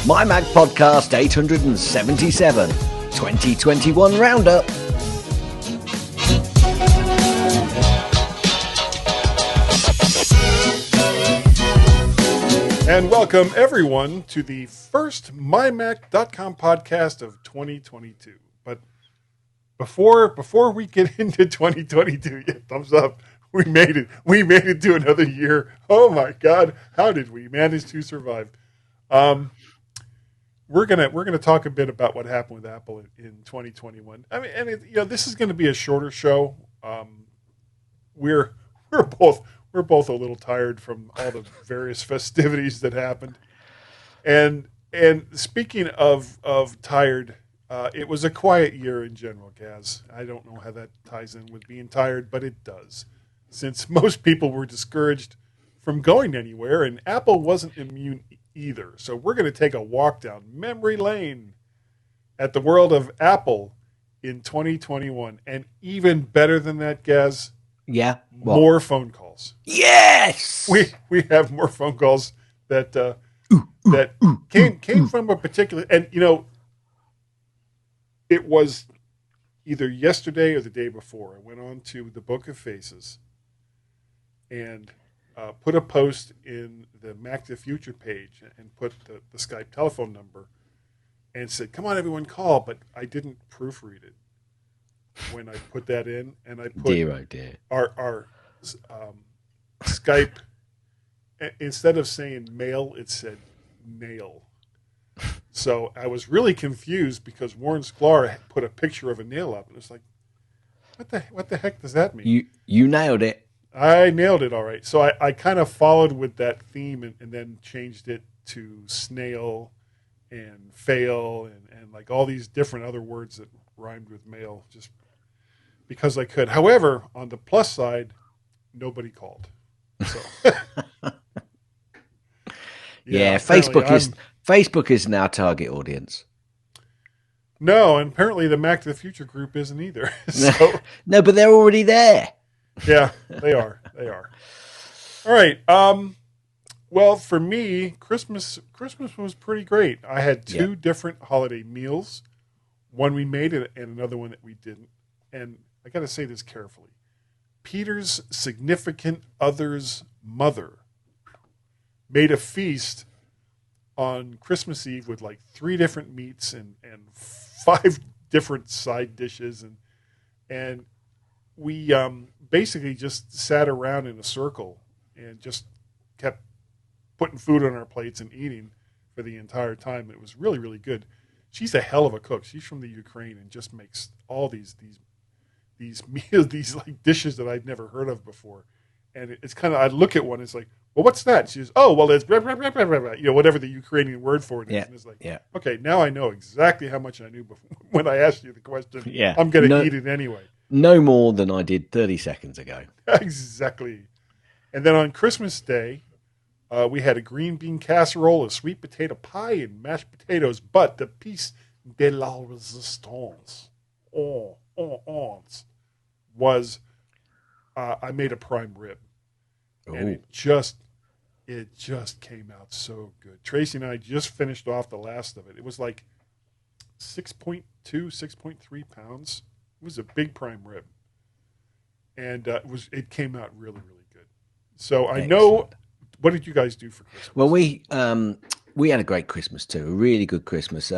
MyMac Podcast 877, 2021 Roundup. And welcome, everyone, to the first MyMac.com podcast of 2022. But before we get into 2022, yeah, thumbs up. We made it. We made it to another year. Oh, my God. How did we manage to survive? We're gonna talk a bit about what happened with Apple in 2021. I mean, and this is going to be a shorter show. We're both a little tired from all the various festivities that happened. And speaking of tired, it was a quiet year in general, Gaz. I don't know how that ties in with being tired, but it does, since most people were discouraged from going anywhere, and Apple wasn't immune either. So we're going to take a walk down memory lane at the world of Apple in 2021. And even better than that, Gaz, Yeah. more phone calls. Yes. We have more phone calls that came from a particular, and it was either yesterday or the day before. I went on to the Book of Faces and put a post in the Mac to the Future page and put the Skype telephone number and said, "Come on, everyone, call." But I didn't proofread it when I put that in, and I put our Skype, instead of saying mail, it said nail. So I was really confused because Warren Sklar put a picture of a nail up, and it's like, what the heck does that mean? You nailed it. I nailed it all right. So I kind of followed with that theme and then changed it to snail and fail and like all these different other words that rhymed with mail just because I could. However, on the plus side, nobody called. So yeah, Facebook is our target audience. No, and apparently the Mac to the Future group isn't either. So no, but they're already there. Yeah, they are. They are. All right. Well, for me, Christmas was pretty great. I had two different holiday meals. One we made and another one that we didn't. And I got to say this carefully. Peter's significant other's mother made a feast on Christmas Eve with like 3 different meats and 5 different side dishes. And we basically just sat around in a circle and just kept putting food on our plates and eating for the entire time. It was really, really good. She's a hell of a cook. She's from the Ukraine and just makes all these meals, these like dishes that I'd never heard of before. And it's kind of, I look at one, it's like, well, what's that? She says, oh, well, it's blah, blah, blah, blah, blah, whatever the Ukrainian word for it is. And it's like, okay, now I know exactly how much I knew before when I asked you the question. Yeah. I'm going to eat it anyway. No more than I did 30 seconds ago. Exactly. And then on Christmas Day, we had a green bean casserole, a sweet potato pie, and mashed potatoes. But the piece de la resistance was I made a prime rib. And it just came out so good. Tracy and I just finished off the last of it. It was like 6.2, 6.3 pounds. It was a big prime rib, and it came out really, really good. So I know. What did you guys do for Christmas? Well, we had a great Christmas too, a really good Christmas.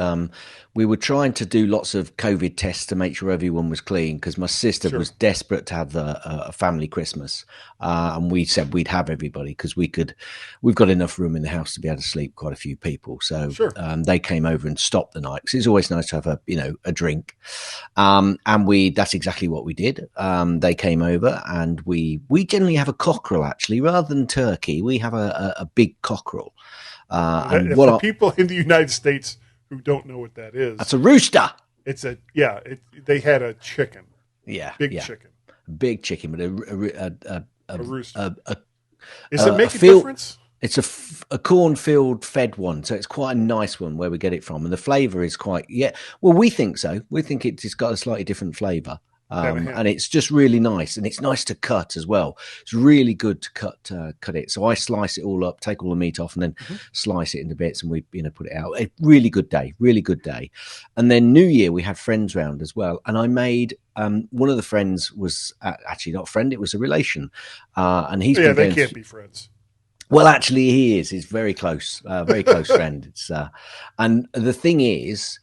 We were trying to do lots of COVID tests to make sure everyone was clean because my sister was desperate to have a family Christmas. And we said we'd have everybody because we've got enough room in the house to be able to sleep quite a few people. So they came over and stopped the night because it's always nice to have a drink. And that's exactly what we did. They came over and we generally have a cockerel actually, rather than turkey. We have a big cockerel. And for people in the United States who don't know what that is, that's a rooster. It's they had a chicken. Yeah, big chicken, but a rooster. Does it make a difference? It's a cornfield fed one, so it's quite a nice one where we get it from, and the flavour is quite well. We think so. We think it's got a slightly different flavour. Ham. And it's just really nice, and it's nice to cut as well. It's really good to cut it. So I slice it all up, take all the meat off, and then slice it into bits, and we put it out. A really good day, really good day. And then New Year we had friends round as well, and I made one of the friends was actually not a friend; it was a relation, and he's been they can't be friends. Well, actually, he is. He's very close friend. It's and the thing is,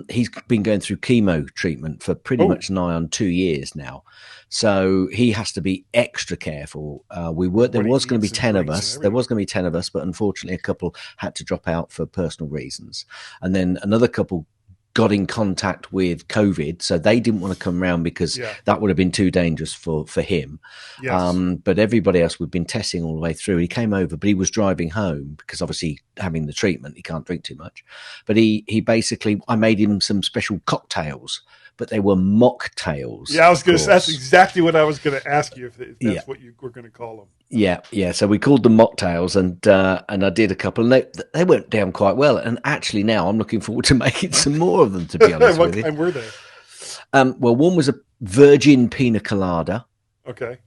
he's been going through chemo treatment for pretty much nigh on 2 years now, so he has to be extra careful. There was going to be 10 of us. There was going to be 10 of us, but unfortunately, a couple had to drop out for personal reasons, and then another couple got in contact with COVID, so they didn't want to come round because that would have been too dangerous for him. Yes. But everybody else, we've been testing all the way through. He came over, but he was driving home because obviously having the treatment, he can't drink too much. But he basically, I made him some special cocktails, but they were mocktails. Yeah, that's exactly what I was going to ask you, if that's what you were going to call them. Yeah. So we called them mocktails, and I did a couple, and they went down quite well. And actually, now I'm looking forward to making some more of them. To be honest with you, what kind were they? Well, one was a virgin pina colada. Okay.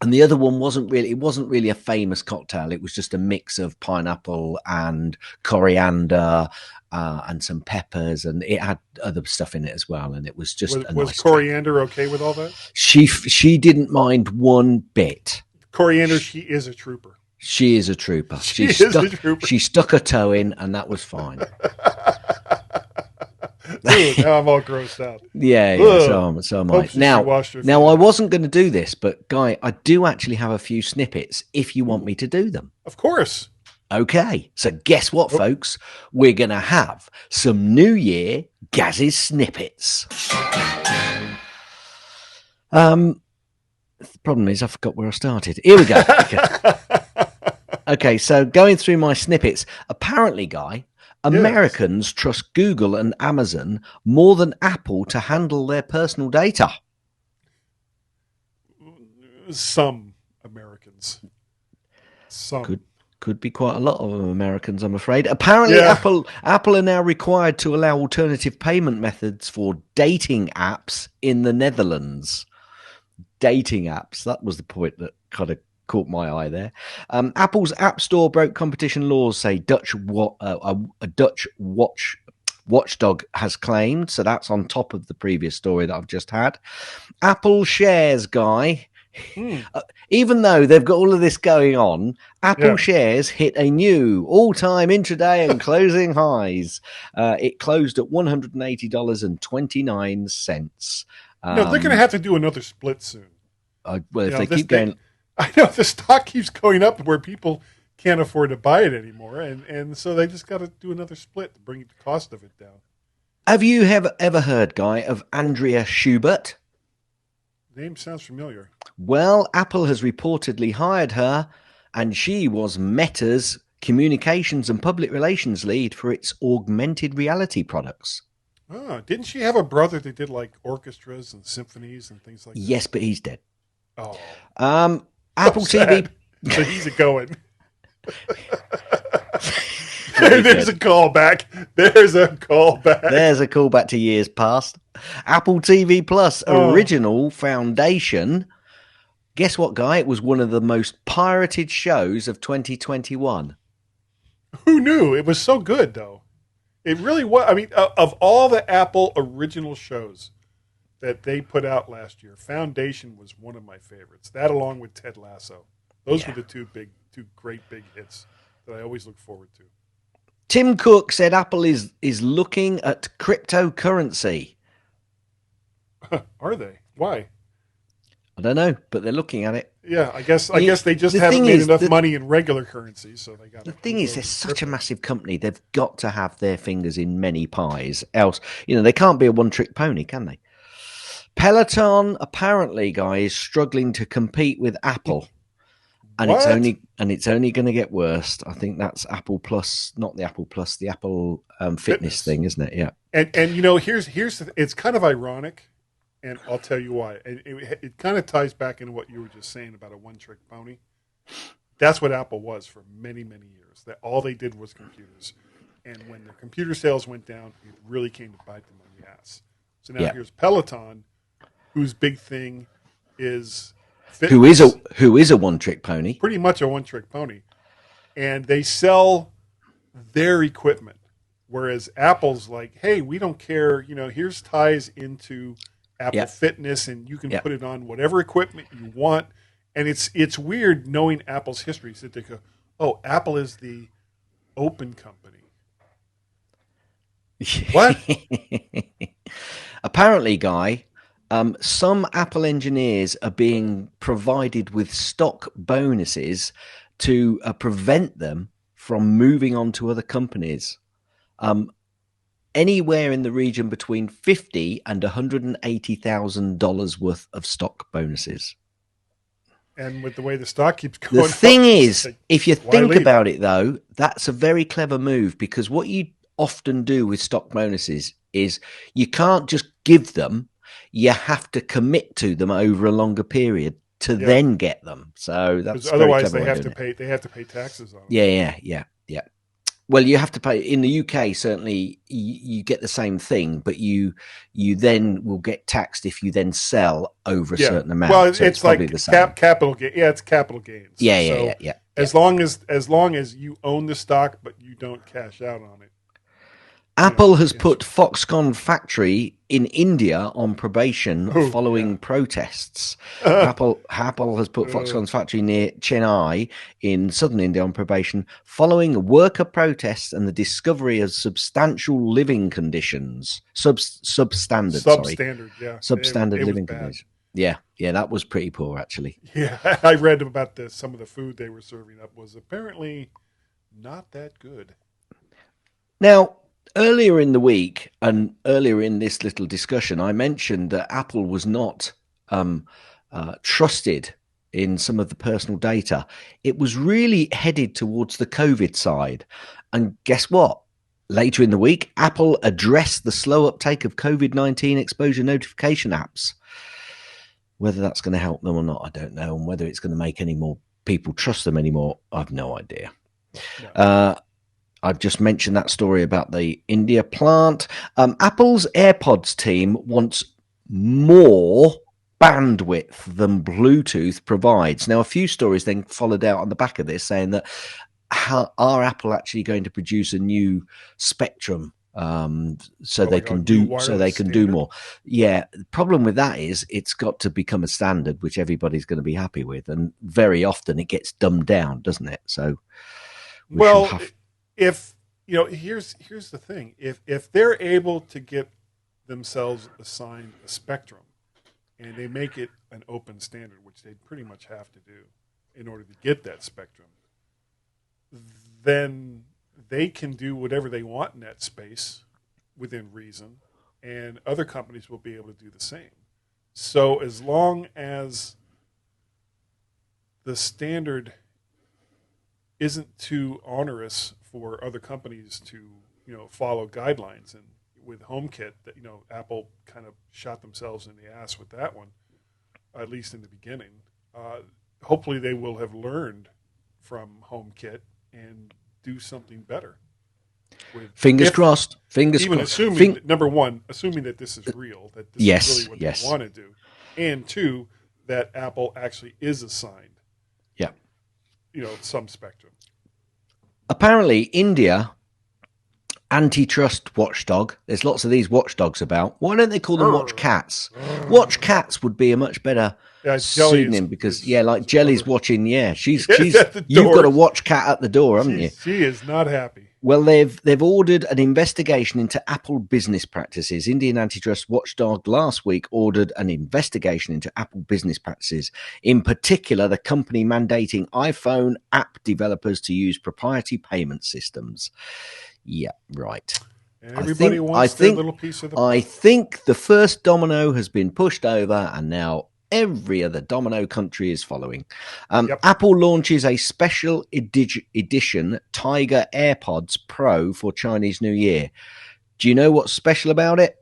And the other one wasn't really a famous cocktail. It was just a mix of pineapple and coriander and some peppers, and it had other stuff in it as well. And it was just was coriander okay with all that? She didn't mind one bit. Coriander, she is a trooper. She is a trooper. She stuck her toe in, and that was fine. Dude, now I'm all grossed out. Yeah, so am I. Now I wasn't going to do this, but Guy, I do actually have a few snippets if you want me to do them. Of course. Okay, so guess what, folks? We're going to have some New Year Gaz's snippets. The problem is I forgot where I started. Here we go. Okay, so going through my snippets. Apparently, Guy, Americans trust Google and Amazon more than Apple to handle their personal data. Some Americans. Some. Could be quite a lot of Americans, I'm afraid. Apparently, Apple are now required to allow alternative payment methods for dating apps in the Netherlands. Dating apps. That was the point that kind of caught my eye there. Apple's App Store broke competition laws, say a Dutch watchdog has claimed. So that's on top of the previous story that I've just had. Apple shares, Guy. Even though they've got all of this going on, Apple shares hit a new all-time intraday and closing highs. It closed at $180.29. They're going to have to do another split soon. Well, if they keep going, I know the stock keeps going up where people can't afford to buy it anymore, and so they just got to do another split to bring the cost of it down. Have you ever heard, Guy, of Andrea Schubert? Name sounds familiar. Well, Apple has reportedly hired her, and she was Meta's communications and public relations lead for its augmented reality products. Oh, didn't she have a brother that did like orchestras and symphonies and things like that? Yes, but he's dead. Oh. Apple TV. So he's a going. There's a callback. There's a callback to years past. Apple TV Plus original foundation. Guess what, Guy? It was one of the most pirated shows of 2021. Who knew? It was so good, though. It really was. I mean, of all the Apple original shows that they put out last year, Foundation was one of my favorites. That along with Ted Lasso. Those were the two great big hits that I always look forward to. Tim Cook said Apple is looking at cryptocurrency. Are they? Why? I don't know, but they're looking at it. Yeah, I guess they just haven't made enough money in regular currency, so they got. The thing is, they're such a massive company; they've got to have their fingers in many pies. Else, they can't be a one-trick pony, can they? Peloton apparently, guys, struggling to compete with Apple, and it's only going to get worse. I think that's Apple Plus, not the Apple Plus, the Apple fitness thing, isn't it? Yeah. And here's it's kind of ironic. And I'll tell you why. It kind of ties back into what you were just saying about a one-trick pony. That's what Apple was for many, many years. That all they did was computers. And when their computer sales went down, it really came to bite them on the ass. So now here's Peloton, whose big thing is Who is fitness, a one-trick pony? pretty much a one-trick pony, and they sell their equipment. Whereas Apple's like, hey, we don't care. Here's ties into Apple Yeah, Fitness, and you can yeah. put it on whatever equipment you want. And it's weird knowing Apple's history. So they go, oh, Apple is the open company. What? Apparently, Guy, some Apple engineers are being provided with stock bonuses to prevent them from moving on to other companies. Anywhere in the region between $50,000 and $180,000 worth of stock bonuses. And with the way the stock keeps going, The thing up, is, like, if you why think leave? about it, though, that's a very clever move, because what you often do with stock bonuses is you can't just give them, you have to commit to them over a longer period to Yeah. then get them. So that's Because a very otherwise clever they way have of to doing it. pay. They have to pay taxes on it. Yeah. Well, you have to pay in the UK. Certainly, you get the same thing, but you then will get taxed if you then sell over a Yeah. certain amount. Well, So it's probably like the same. capital gain. Yeah, it's capital gains. So Yeah. as long as you own the stock, but you don't cash out on it. Apple has put Foxconn factory in India on probation following yeah. protests. Apple has put Foxconn's factory near Chennai in southern India on probation following worker protests and the discovery of substantial living conditions. Substandard, yeah. Substandard It was living bad. conditions. Yeah, that was pretty poor, actually. Yeah, I read about some of the food they were serving up was apparently not that good. Now, earlier in the week and earlier in this little discussion, I mentioned that Apple was not trusted in some of the personal data. It was really headed towards the COVID side. And guess what? Later in the week, Apple addressed the slow uptake of COVID-19 exposure notification apps. Whether that's going to help them or not, I don't know. And whether it's going to make any more people trust them anymore, I've no idea. No. I've just mentioned that story about the India plant. Apple's AirPods team wants more bandwidth than Bluetooth provides. Now, a few stories then followed out on the back of this saying that are Apple actually going to produce a new spectrum so they can do more? Yeah, the problem with that is it's got to become a standard which everybody's going to be happy with, and very often it gets dumbed down, doesn't it? So, if here's the thing: if they're able to get themselves assigned a spectrum, and they make it an open standard, which they pretty much have to do in order to get that spectrum, then they can do whatever they want in that space within reason, and other companies will be able to do the same. So as long as the standard isn't too onerous for other companies to, follow guidelines, and with HomeKit, that Apple kind of shot themselves in the ass with that one, at least in the beginning. Hopefully, they will have learned from HomeKit and do something better. Fingers crossed. Assuming number one, assuming that this is real, that this is really what they want to do, and two, that Apple actually is assigned. Some spectrum. Apparently, India antitrust watchdog. There's lots of these watchdogs about. Why don't they call them watch cats? Watch cats would be a much better pseudonym because like Jelly's watching. Yeah, she's you've got a watch cat at the door, haven't you? She is not happy. Well, they've ordered an investigation into Apple business practices. Indian antitrust watchdog last week ordered an investigation into Apple business practices, in particular the company mandating iPhone app developers to use proprietary payment systems. Yeah, right. And everybody wants their little piece of the pie. I think the first domino has been pushed over, and now every other domino country is following. Apple launches a special edition Tiger AirPods Pro for Chinese New Year. Do you know what's special about it?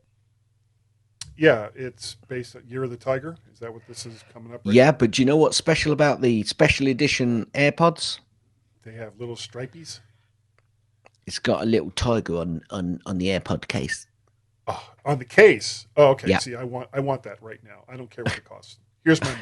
Yeah, it's based on Year of the Tiger. Is that what this is coming up? But do you know what's special about the special edition AirPods? They have little stripies. It's got a little tiger on the AirPod case. Oh, on the case. Oh, okay. Yeah. See, I want that right now. I don't care what it costs. Here's my money.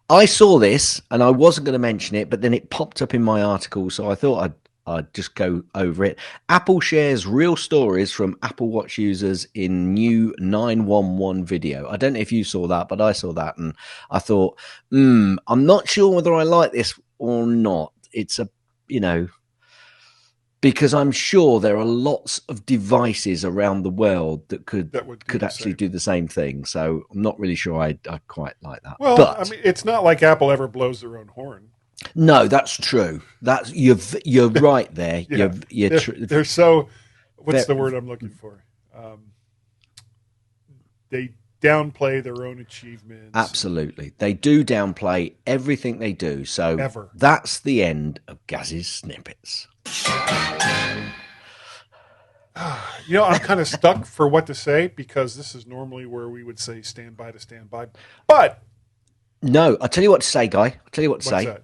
I saw this and I wasn't going to mention it, but then it popped up in my article, so I thought I'd just go over it. Apple shares real stories from Apple Watch users in new 911 video. I don't know if you saw that, but I saw that and I thought, I'm not sure whether I like this or not. It's because I'm sure there are lots of devices around the world that could actually do the same thing. So I'm not really sure I quite like that. Well, But I mean, it's not like Apple ever blows their own horn. no, that's true. That's you're right there. Yeah. You're they're so. What's the word I'm looking for? They downplay their own achievements. Absolutely, they do downplay everything they do. So that's the end of Gaz's snippets. I'm kind of stuck for what to say because this is normally where we would say stand by to stand by. But no, I'll tell you what to say, Guy. I'll tell you what to say. That?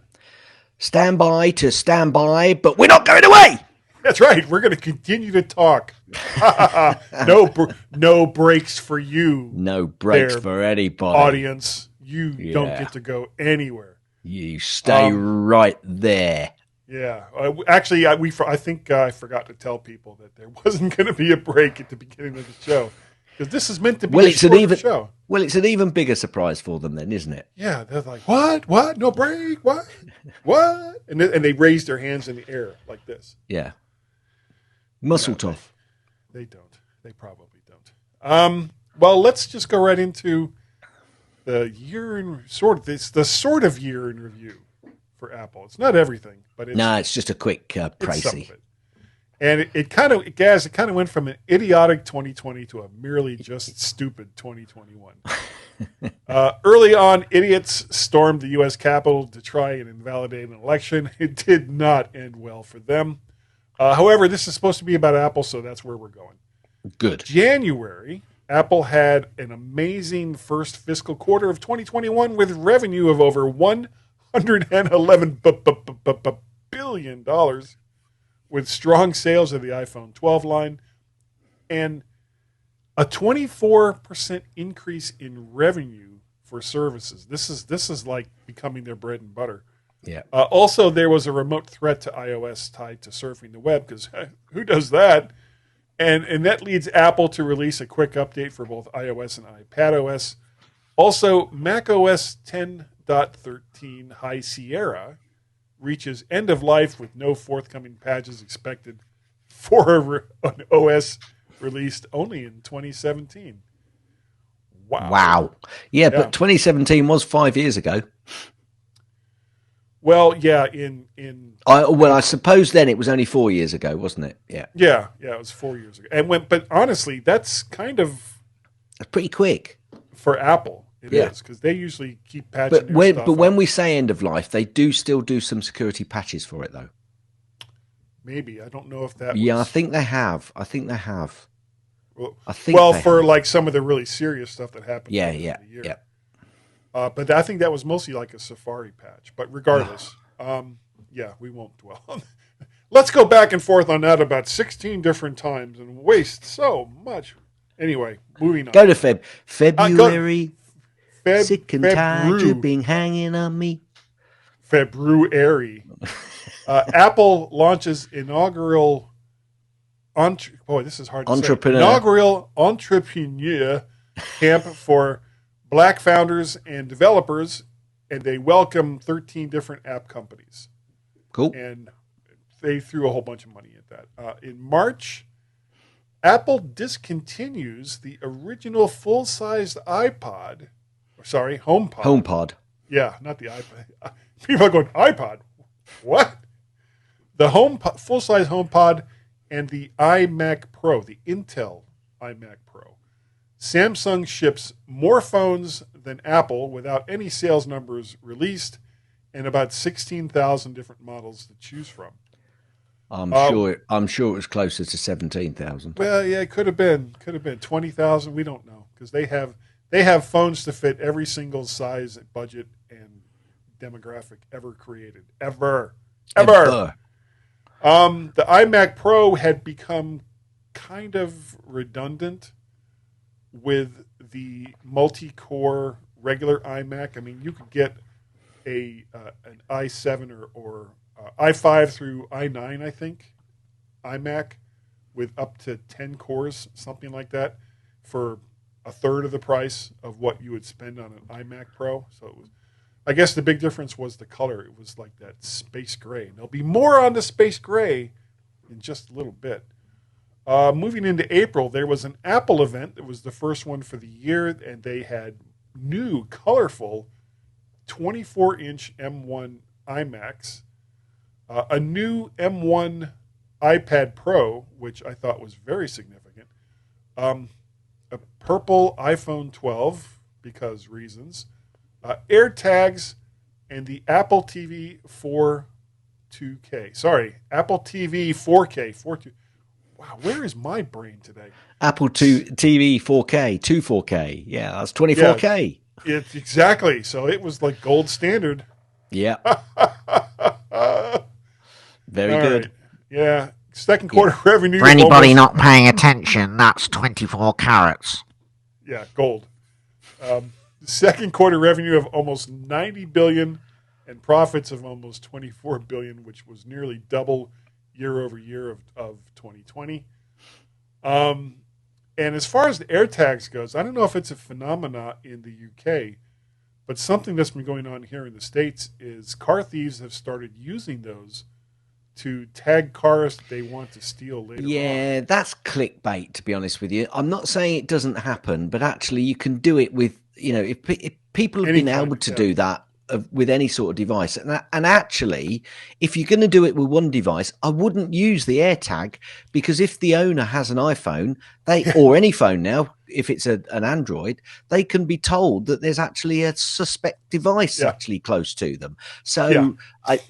Stand by to stand by, but we're not going away. That's right. We're going to continue to talk. No breaks for you. No breaks for anybody. Audience, you don't get to go anywhere. You stay right there. Yeah. Actually, I think I forgot to tell people that there wasn't going to be a break at the beginning of the show. Because this is meant to be a shorter show. Well, it's an even bigger surprise for them then, isn't it? Yeah. They're like, what? What? No break? What? What? And they raise their hands in the air like this. Yeah. Muscle tough. They don't. They probably don't. Well, let's just go right into the year in it's the sort of year in review for Apple. It's not everything, but it's just a quick précis. And it kind of went from an idiotic 2020 to a merely just stupid 2021. Early on, idiots stormed the U.S. Capitol to try and invalidate an election. It did not end well for them. However, this is supposed to be about Apple, so that's where we're going. Good. January, Apple had an amazing first fiscal quarter of 2021 with revenue of over $111 billion, with strong sales of the iPhone 12 line and a 24% increase in revenue for services. This is like becoming their bread and butter. Yeah. Also, there was a remote threat to iOS tied to surfing the web because who does that? And that leads Apple to release a quick update for both iOS and iPadOS. Also, macOS 10.13 High Sierra reaches end of life with no forthcoming patches expected for an OS released only in 2017. Wow. Yeah, but 2017 was 5 years ago. Well, yeah, I suppose then it was only 4 years ago, wasn't it? Yeah. Yeah, it was 4 years ago. But honestly, that's kind of pretty quick for Apple. It is because they usually keep patching their stuff. But when we say end of life, they do still do some security patches for it, though. Maybe I don't know if that. Yeah, I think they have. Well, for like some of the really serious stuff that happened. Yeah. But I think that was mostly like a Safari patch. But regardless, we won't dwell on that. Let's go back and forth on that about 16 different times and waste so much. Anyway, moving on. Go to February. Sick and tired, you've been hanging on me. February. Apple launches inaugural this is hard to say. Inaugural entrepreneur camp for Black founders and developers, and they welcome 13 different app companies. Cool. And they threw a whole bunch of money at that. In March, Apple discontinues the original full-sized HomePod. HomePod. Yeah, not the iPad. People are going, iPod? What? The full-size HomePod and the iMac Pro, the Intel iMac Pro. Samsung ships more phones than Apple without any sales numbers released and about 16,000 different models to choose from. I'm sure it was closer to 17,000. Well, yeah, it could have been 20,000. We don't know because they have phones to fit every single size, budget, and demographic ever created. Ever. The iMac Pro had become kind of redundant with the multi-core regular iMac. I mean, you could get an i7 or i5 through i9, I think, iMac with up to 10 cores, something like that, for a third of the price of what you would spend on an iMac Pro. So it was, I guess the big difference was the color. It was like that space gray. And there'll be more on the space gray in just a little bit. Moving into April, there was an Apple event. It was the first one for the year, and they had new, colorful 24-inch M1 iMacs, a new M1 iPad Pro, which I thought was very significant, a purple iPhone 12, because reasons, AirTags, and the Apple TV 4K. Wow, where is my brain today? Apple TV 4K, 4K. Yeah, that's 24K. Yeah, it's exactly. So it was like gold standard. Yeah. Very All good. Right. Yeah. Second quarter revenue. For anybody not paying attention, that's 24 carats. Yeah, gold. Second quarter revenue of almost $90 billion and profits of almost $24 billion, which was nearly double year over year of 2020. And as far as the AirTags goes, I don't know if it's a phenomena in the UK, but something that's been going on here in the States is car thieves have started using those to tag cars that they want to steal later on. Yeah, that's clickbait, to be honest with you. I'm not saying it doesn't happen, but actually you can do it with, if people have been able to do that with any sort of device. And actually, if you're going to do it with one device, I wouldn't use the AirTag, because if the owner has an iPhone, or any phone now, if it's an Android, they can be told that there's actually a suspect device actually close to them. So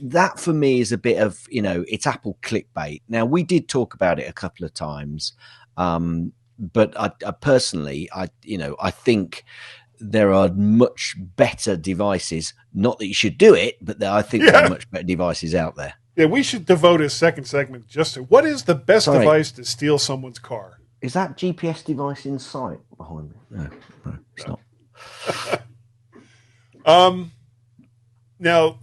that for me is a bit of, it's Apple clickbait. Now, we did talk about it a couple of times, but I personally, I think there are much better devices. Not that you should do it, but I think there are much better devices out there. Yeah, we should devote a second segment just to what is the best device to steal someone's car. Is that GPS device in sight behind me? No, it's not. Now,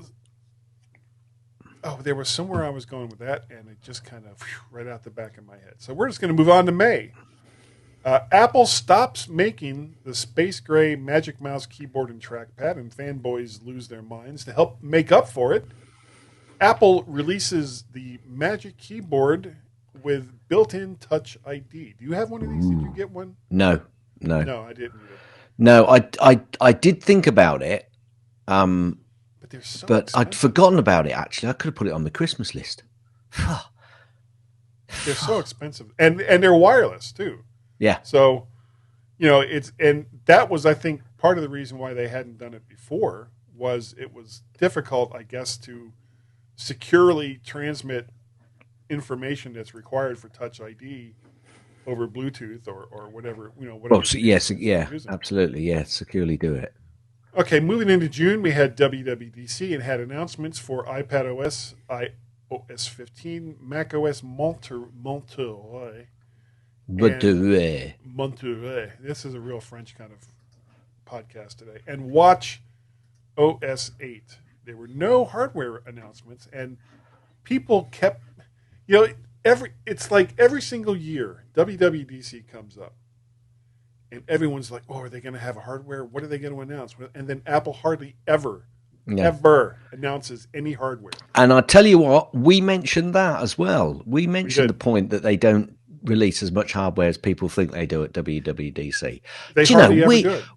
there was somewhere I was going with that, and it just kind of right out the back of my head. So we're just going to move on to May. Apple stops making the space gray Magic Mouse keyboard and trackpad, and fanboys lose their minds. To help make up for it, Apple releases the Magic Keyboard with built-in Touch ID. Do you have one of these? Did you get one? No, I didn't either. No, I did think about it, but I'd forgotten about it. Actually, I could have put it on the Christmas list. They're so expensive, and they're wireless too. Yeah. So, and that was, I think, part of the reason why they hadn't done it before was it was difficult, I guess, to securely transmit information that's required for Touch ID over Bluetooth or whatever, whatever. Well, yes, absolutely. Yeah, securely do it. Okay, moving into June, we had WWDC and had announcements for iPad OS, iOS 15, Mac OS Monterey. Monterey. This is a real French kind of podcast today. And Watch OS 8. There were no hardware announcements, and people kept, it's like every single year WWDC comes up, and everyone's like, "Oh, are they going to have a hardware? What are they going to announce?" And then Apple hardly ever announces any hardware. And I tell you what, we mentioned that as well. We mentioned the point that they don't release as much hardware as people think they do at WWDC.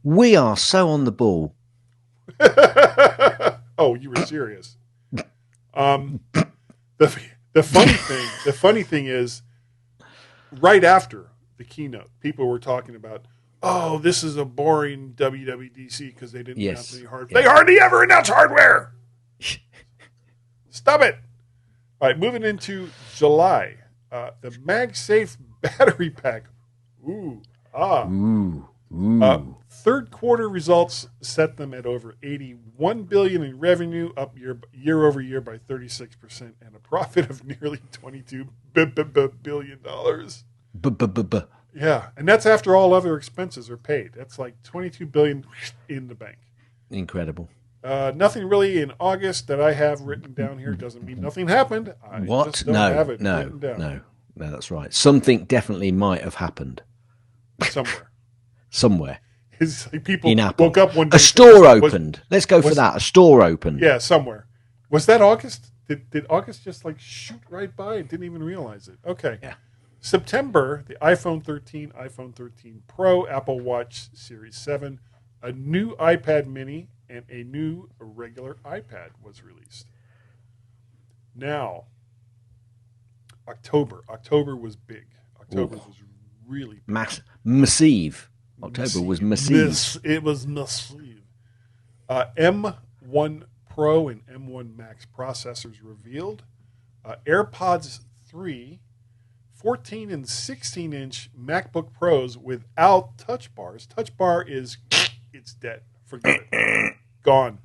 We are so on the ball. Oh, you were serious. The funny thing is, right after the keynote, people were talking about, "Oh, this is a boring WWDC because they didn't announce any hardware." They hardly ever announce hardware. Stop it. All right, moving into July. The MagSafe battery pack. Third quarter results set them at over $81 billion in revenue, up year over year by 36%, and a profit of nearly $22 billion. B-b-b-b. Yeah, and that's after all other expenses are paid. That's like $22 billion in the bank. Incredible. Nothing really in August that I have written down here. Doesn't mean nothing happened. I What? just don't have it No, written down. no, that's right. Something definitely might have happened Somewhere. somewhere It's like people in Apple. woke up one day. A store opened. Let's go for that. A store opened. Yeah, somewhere. Was that August? Did August just like shoot right by? I didn't even realize it. Okay. Yeah. September, the iPhone 13, iPhone 13 Pro, Apple Watch Series 7, a new iPad mini, and a new regular iPad was released. Now, October. October was big. October was really big. Massive. October was massive. It was massive. M1 Pro and M1 Max processors revealed. AirPods 3, 14 and 16-inch MacBook Pros without touch bars. Touch bar is, it's dead. Forget it. Gone.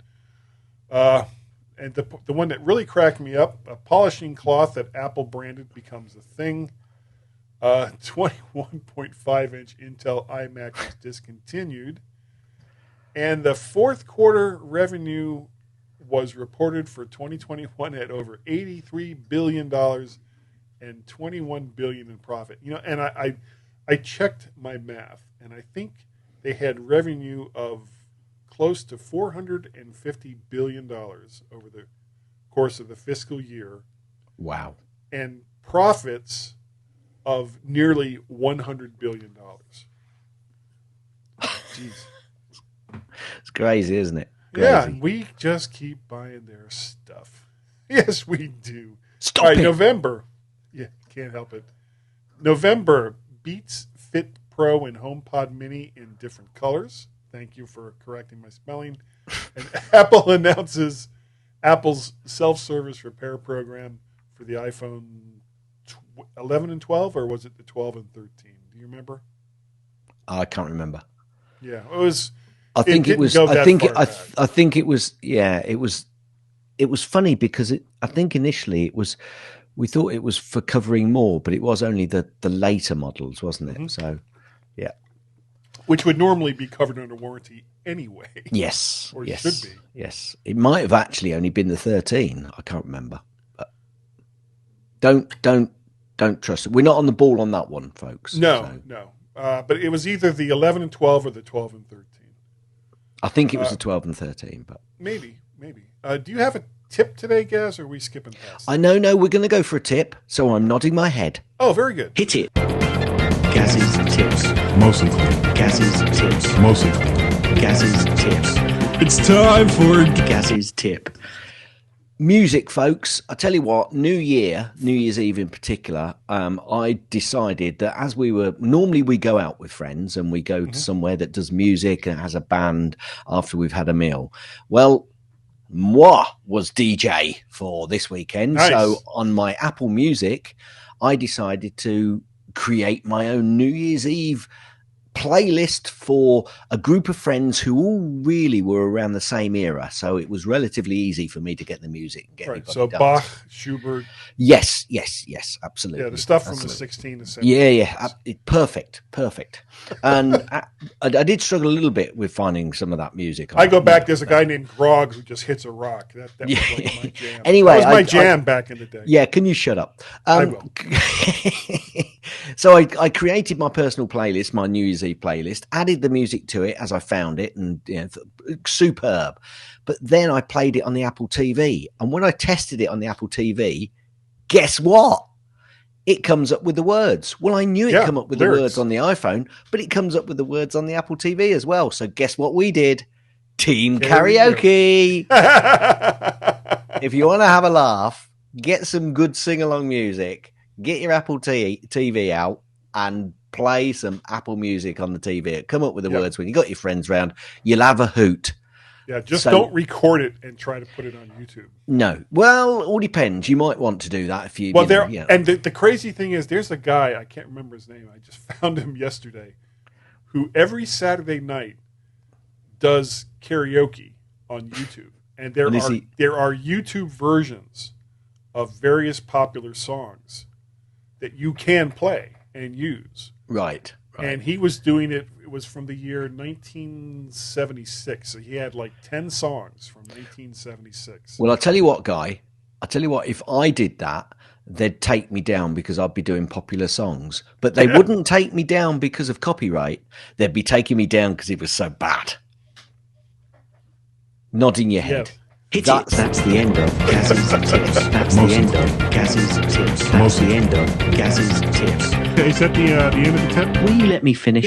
And the one that really cracked me up, a polishing cloth that Apple branded becomes a thing. 21.5-inch Intel iMac was discontinued. And the fourth quarter revenue was reported for 2021 at over $83 billion and $21 billion in profit. You know, and I checked my math, and I think they had revenue of close to $450 billion over the course of the fiscal year. Wow. And profits of nearly $100 billion. Jeez. It's crazy, isn't it? Crazy. Yeah, we just keep buying their stuff. Yes, we do. Stop All right, it. November. Yeah, can't help it. November, Beats Fit Pro and HomePod Mini in different colors. Thank you for correcting my spelling. And Apple announces Apple's self-service repair program for the iPhone 11 and 12, or was it the 12 and 13? Do you remember? I can't remember. Yeah, it was. I think it was. I think it was. Yeah, it was. It was funny because I think initially it was. We thought it was for covering more, but it was only the later models, wasn't it? Mm-hmm. So, yeah. Which would normally be covered under warranty anyway. Yes. Or yes, should be. Yes. It might have actually only been the 13. I can't remember. But don't trust it. We're not on the ball on that one, folks. No. But it was either the 11 and 12 or the 12 and 13. I think it was the 12 and 13, but maybe. Do you have a tip today, Gaz, or are we skipping past? I know. We're going to go for a tip, so I'm nodding my head. Oh, very good. Hit it. Gaz's tips. Mostly. Gaz's tips. Mostly. Gaz's tips. It's time for Gaz's tip. Music, folks. I tell you what, New Year's Eve in particular, I decided that as normally we go out with friends and we go to somewhere that does music and has a band after we've had a meal. Well, moi was DJ for this weekend. Nice. So on my Apple Music, I decided to create my own New Year's Eve playlist for a group of friends who all really were around the same era, so it was relatively easy for me to get the music and get right. So done. Bach, Schubert, yes, absolutely. Yeah, the stuff from absolutely. the 16 to 17. Yeah, perfect. And I did struggle a little bit with finding some of that music. I go back. There's a guy named Grog who just hits a rock. That was like my jam. Anyway, that was my jam back in the day. Yeah, can you shut up? I will. So I created my personal playlist, my New Year's Eve playlist, added the music to it as I found it, and superb. But then I played it on the Apple TV, and when I tested it on the Apple TV, guess what? It comes up with the words. Well, I knew it come up with lyrics. The words on the iPhone, but it comes up with the words on the Apple TV as well. So guess what we did? Team karaoke. If you want to have a laugh, get some good sing-along music. Get your Apple TV out and play some Apple Music on the TV. Come up with the words when you got your friends round. You'll have a hoot. Yeah, just don't record it and try to put it on YouTube. No. Well, it all depends. You might want to do that if you. Well, and the crazy thing is, there's a guy, I can't remember his name. I just found him yesterday, who every Saturday night does karaoke on YouTube, and there are YouTube versions of various popular songs that you can play, and use. Right. And he was doing it. It was from the year 1976. So he had like 10 songs from 1976. Well, I'll tell you what, Guy. I'll tell you what. If I did that, they'd take me down because I'd be doing popular songs. But they wouldn't take me down because of copyright. They'd be taking me down because it was so bad. Nodding your head. Yeah. That's the end of Gaz's tips. That's the end of Gaz's tips. That's the end of Gaz's tips. Is that the end of the tip? Will you let me finish?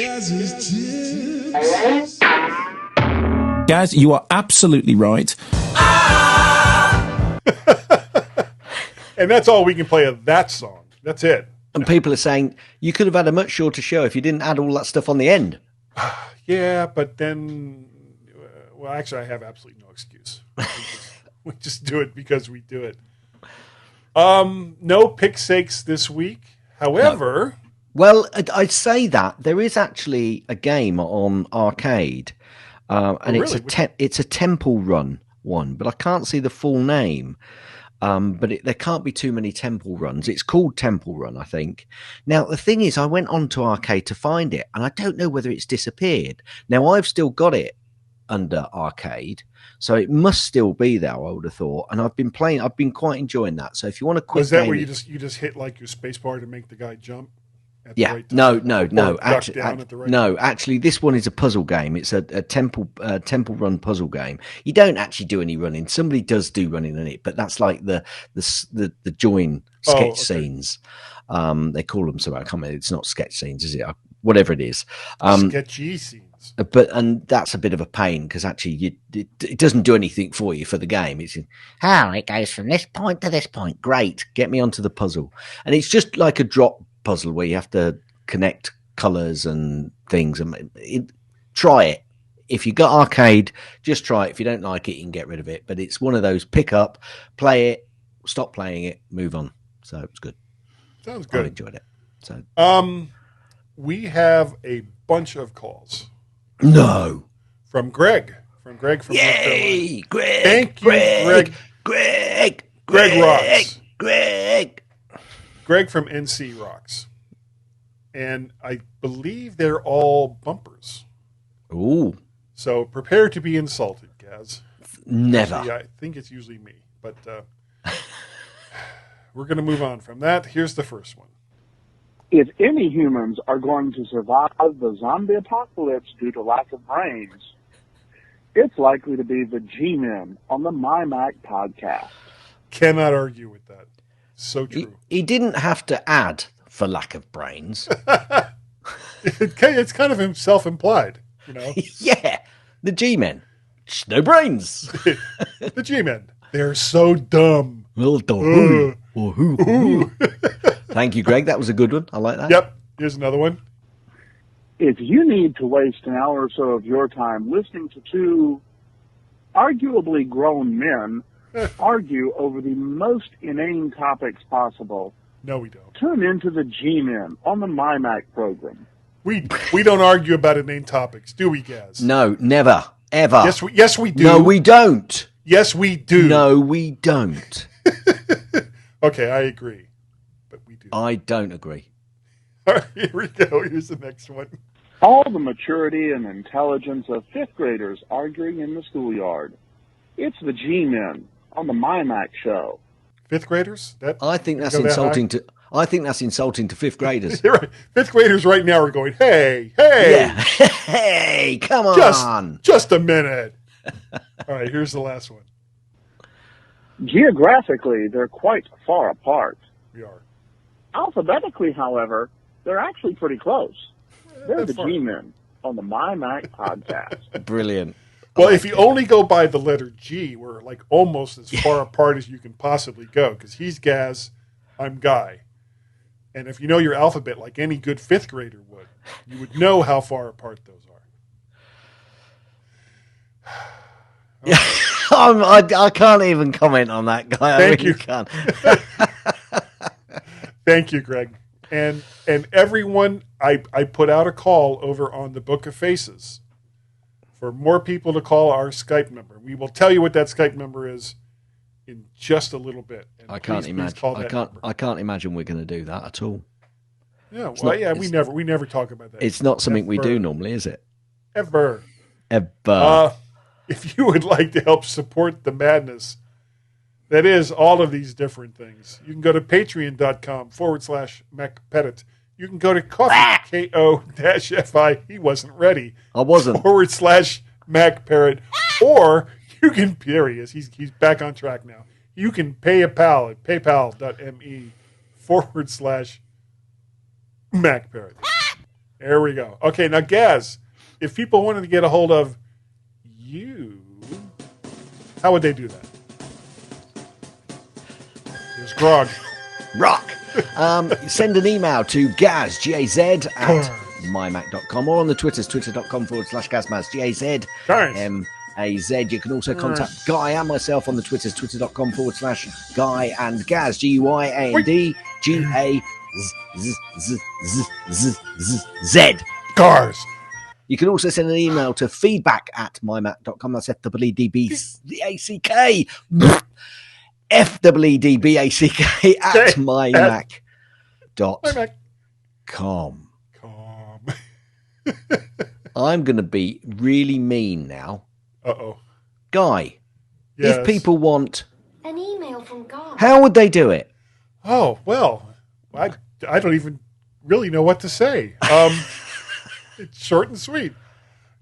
Gaz, you are absolutely right. And that's all we can play of that song. That's it. And people are saying you could have had a much shorter show if you didn't add all that stuff on the end. Yeah, but then, well, actually, I have absolutely no excuse. We just do it because we do it. No pick sakes this week. However, well, I'd say that there is actually a game on arcade, and it's a Temple Run one, but I can't see the full name. But there can't be too many Temple Runs. It's called Temple Run, I think. Now, the thing is, I went onto arcade to find it, and I don't know whether it's disappeared. Now, I've still got it under arcade, so it must still be there, I would have thought. And I've been playing. I've been quite enjoying that. So if you want to quick, was that where you just hit like your space bar to make the guy jump? Yeah, right no. Actually, this one is a puzzle game. It's a temple run puzzle game. You don't actually do any running. Somebody does do running in it, but that's like the join sketch scenes. They call them so. I can't remember. It's not sketch scenes, is it? Whatever it is. Sketchy scenes. And that's a bit of a pain because actually it doesn't do anything for you for the game. It's it goes from this point to this point. Great, get me onto the puzzle, and it's just like a drop puzzle where you have to connect colors and things. And try it. If you got arcade, just try it. If you don't like it, you can get rid of it. But it's one of those pick up, play it, stop playing it, move on. So it's good. Sounds good. I enjoyed it. So we have a bunch of calls. No. From Greg. From North Yay! Carolina. Greg. Thank you, Greg. Greg rocks. Greg from NC rocks. And I believe they're all bumpers. Ooh. So prepare to be insulted, Gaz. Never. Actually, I think it's usually me. But we're going to move on from that. Here's the first one. If any humans are going to survive the zombie apocalypse due to lack of brains, it's likely to be the G-Men on the MyMac podcast. Cannot argue with that. So true. He didn't have to add for lack of brains. It's kind of self-implied, you know? Yeah. The G-Men. No brains. The G-Men. They're so dumb. Thank you, Greg. That was a good one. I like that. Yep. Here's another one. If you need to waste an hour or so of your time listening to two arguably grown men argue over the most inane topics possible, no, we don't. Tune into the G-Men on the MyMac program. We don't argue about inane topics, do we, Gaz? No, never, ever. Yes, we do. No, we don't. Yes, we do. No, we don't. Okay, I agree. But we do. I don't agree. All right, here we go. Here's the next one. All the maturity and intelligence of fifth graders arguing in the schoolyard. It's the G-Men on the MyMac show. Fifth graders? I think that's insulting to. I think that's insulting to fifth graders. You're right. Fifth graders right now are going, hey, yeah. Hey, come on. Just a minute. All right, here's the last one. Geographically, they're quite far apart. We are. Alphabetically, however, they're actually pretty close. They're the far. G-Men on the MyMac podcast. Brilliant. Well, if you only go by the letter G, we're like almost as far apart as you can possibly go, because he's Gaz, I'm Guy. And if you know your alphabet like any good fifth grader would, you would know how far apart those are. Yeah. I can't even comment on that, Guy. Thank I really you. can't. Thank you, Greg. And everyone, I put out a call over on the Book of Faces for more people to call our Skype number. We will tell you what that Skype number is in just a little bit. And I can't imagine. call that number. I can't imagine we're going to do that at all. Yeah, well, we never talk about that. It's not something we do normally, is it? Ever. Ever. If you would like to help support the madness that is all of these different things, you can go to patreon.com/MacPettit. You can go to coffee, KO-FI. He wasn't ready. I wasn't. /MacParrot. Or you can, there he is. He's back on track now. You can pay a pal at paypal.me/MacParrot. There we go. Okay, now, Gaz, if people wanted to get a hold of you, how would they do that? There's Grog. Rock. Send an email to Gaz, G-A-Z, at mymac.com, or on the Twitters, twitter.com/Gazmaz, G-A-Z-M-A-Z. You can also contact Guy and myself on the Twitters, twitter.com/Guy and Gaz, G-U-Y-A-N-D-G-A-Z-Z-Z-Z. Gars. You can also send an email to feedback@mymac.com. That's F-E-E-D-B-A-C-K. F-E-E-D-B-A-C-K at mymac.com. I'm going to be really mean now. Uh-oh. Guy, Yes. if people want an email from God, how would they do it? Oh, well, I don't even really know what to say. It's short and sweet.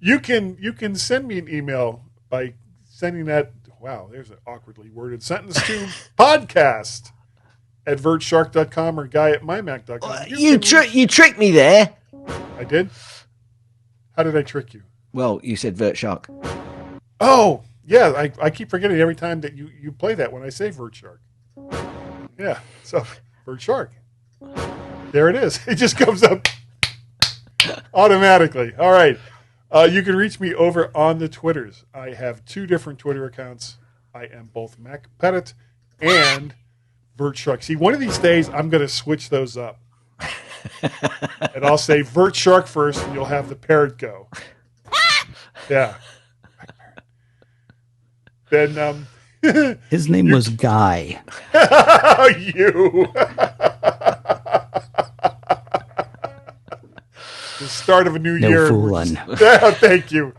You can send me an email by sending that, wow, there's an awkwardly worded sentence, to podcast@vertshark.com or guy@mymac.com. You tricked me there. I did? How did I trick you? Well, you said Vert Shark. Oh, yeah, I keep forgetting every time that you play that when I say Vert Shark. Yeah, so Vert Shark. There it is. It just comes up automatically. All right. You can reach me over on the Twitters. I have 2 different Twitter accounts. I am both MacPettit and Vert Shark. See, one of these days I'm going to switch those up. And I'll say Vert Shark first, and you'll have the parrot go. Yeah. Then his name was Guy. You. The start of a new No year. fooling. Yeah, thank you.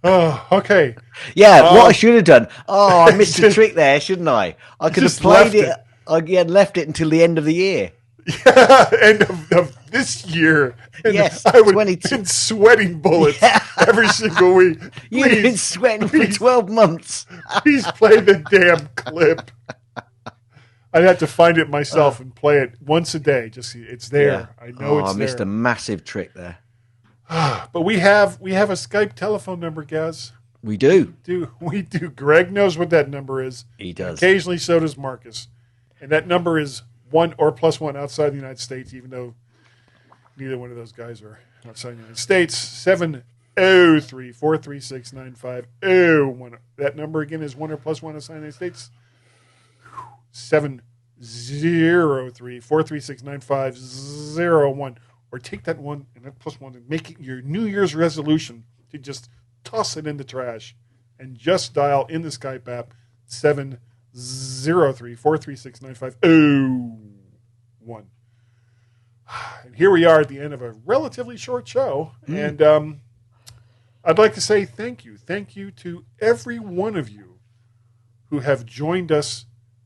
Oh, okay. Yeah, what I should have done. Oh, I missed the trick there, shouldn't I? I could have Just played it. left Left it until the end of the year. Yeah, end of this year. And Yes, I would 22. been sweating bullets every single week. You've been sweating for 12 months. Please play the damn clip. I'd have to find it myself and play it once a day. Just it's there. Yeah. I know it's I missed there. a massive trick there. But we have a Skype telephone number, Gaz. We do. We do. Greg knows what that number is. He does. Occasionally, so does Marcus. And that number is 1 or +1 outside the United States, even though neither one of those guys are outside the United States. 703-436-9501. That number again is 1 or +1 outside the United States. 703-436-9501. Or take that 1 and that +1 and make it your New Year's resolution to just toss it in the trash and just dial in the Skype app 703-436-9501. And here we are at the end of a relatively short show. And I'd like to say thank you. Thank you to every one of you who have joined us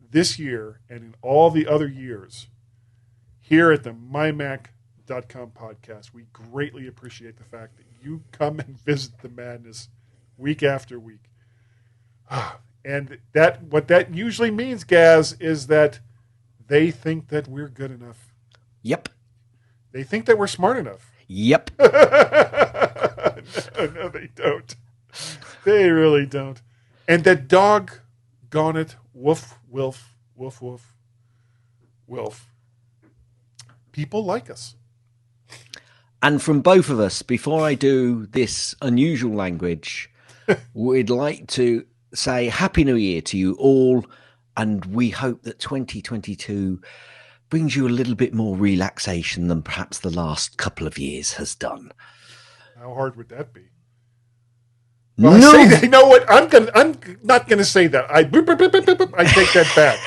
this year and in all the other years here at the MyMac.com podcast. We greatly appreciate the fact that you come and visit the madness week after week. And what that usually means, Gaz, is that they think that we're good enough. Yep. They think that we're smart enough. Yep. No, they don't. They really don't. And that doggone it, woof, wilf, woof, woof, wilf. People like us. And from both of us, before I do this unusual language, we'd like to say Happy New Year to you all. And we hope that 2022 brings you a little bit more relaxation than perhaps the last couple of years has done. How hard would that be? Well, No. I say that, you know what? I'm not gonna say that. I take that back.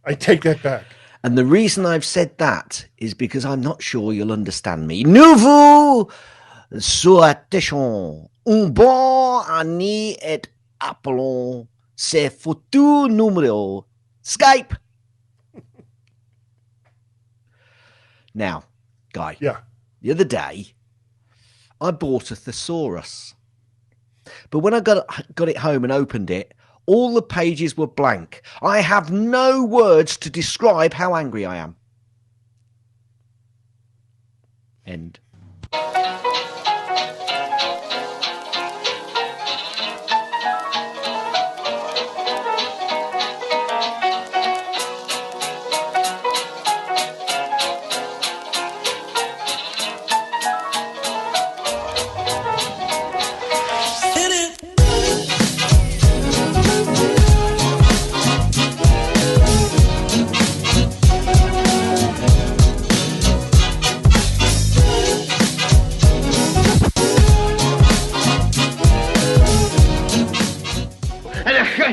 I take that back. And the reason I've said that is because I'm not sure you'll understand me. Nous souhaitons un bon année et appelons ce futur numéro Skype. Now, Guy. Yeah. The other day, I bought a thesaurus. But when I got it home and opened it, all the pages were blank. I have no words to describe how angry I am. End.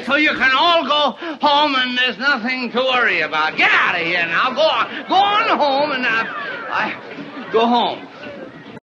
So you can all go home and there's nothing to worry about. Get out of here now. Go on. Go on home and go home.